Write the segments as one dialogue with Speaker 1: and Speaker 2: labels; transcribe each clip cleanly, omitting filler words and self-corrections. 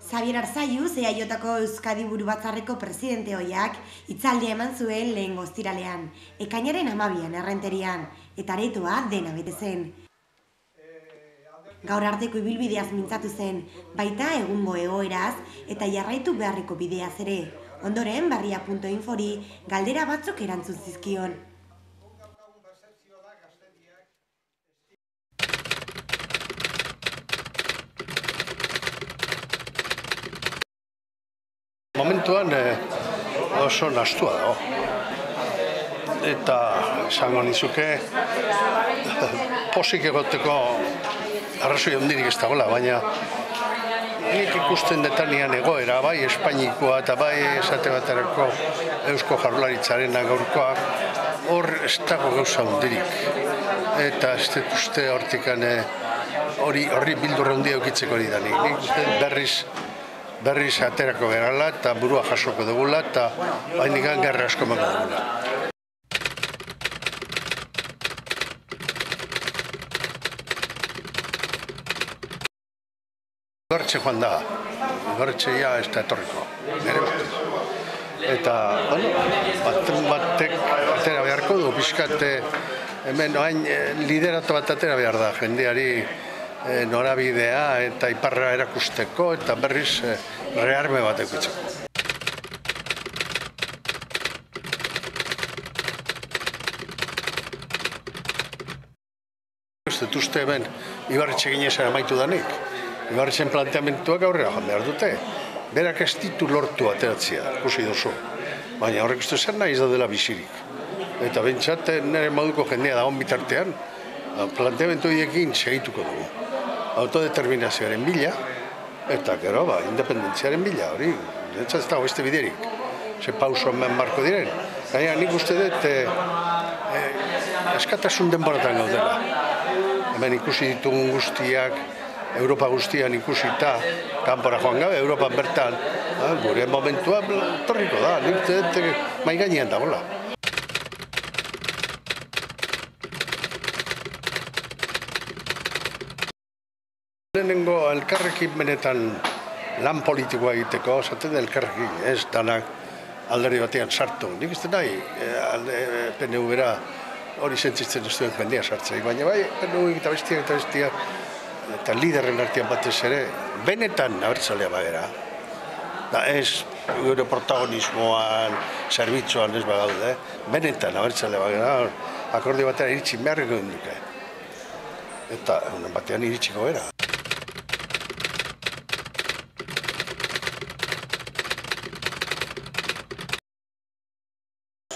Speaker 1: Xabier Arzalluz, EAJko Euskadi Burubatzarreko presidente ohiak, hitzaldia eman zuen lehen ostiralean, ekainaren 12an Errenterian, eta aretoa dena bete zen. Gaur arteko ibilbideaz mintzatu zen, baita egungo egoeraz eta jarraitu beharreko bideaz ere. Ondoren, Berria.infori galdera batzuk erantzun zizkion.
Speaker 2: Momentuan oso nastua dago. Eta esango nizuke posik egoteko arrazoi handirik ez dagoela, baina nik ikusten detanian egoera, bai Espainikoa eta bai esate baterako Eusko Jaurlaritzaren gaurkoa, hor ez dago gauza handirik. Eta ez dut uste hortikan horri bildur handia eukitzeko hori danik. Nik uste berriz aterako gerala eta burua jasoko dugula eta bainikan gerra asko emango dugula. Igartxe joan da, igartxe ja ez da etorriko, nire batez. Eta, batek atera beharko du, pixkate, hemen lideratu bat atera behar da, jendeari norabidea eta iparra erakusteko eta berriz rearme bat eukitzeko. Ez dut uste hemen Ibarretxe Ginezan amaitu danik. Ibarretxen planteamentuak aurrera joan behar dute. Berak ez ditu lortu ateratzea, ikusi duzu. Baina horrek uste zer nahi ez da dela bizirik. Eta bentsat nire moduko jendea dagoen bitartean, planteamentu horiekin segituko dugu. Autodeterminazioaren bila, eta gero, independentziaren bila, hori, ez dago beste biderik. Ze pauso hemen marko diren. Gaina nik uste dut eskatasun denboratan gaudela. Hemen ikusi ditugun guztiak, Europa guztian ikusita, kanpora joan gabe, Europan bertan, gure momentua torriko da, nik uste dut mai gainean dagoela. Lehenengo elkarrekin benetan lan politikoa egiteko, zaten elkarrekin, ez danak alderdi batean sartu. Nik ez nahi, PNV-ra hori sentzitzen ez duen jendea sartzea, baina bai, PNV eta bestiak, eta liderren artean batez ere, benetan abertzalea bagera. Ez gure protagonismoan, zerbitzuan ez bagaude, benetan abertzalea bagera, akordio batean iritsi beharreko duke. Eta batean iritsiko gara.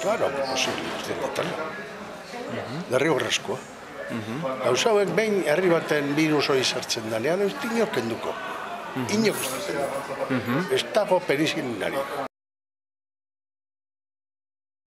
Speaker 2: Claro, posible, ez dira tal. Derrigorrezkoa. Gauza hauek behin herri baten birus hori sartzen danean, ez dinok kenduko. Inok ustetzen dugu. Ez dago penicilinarik.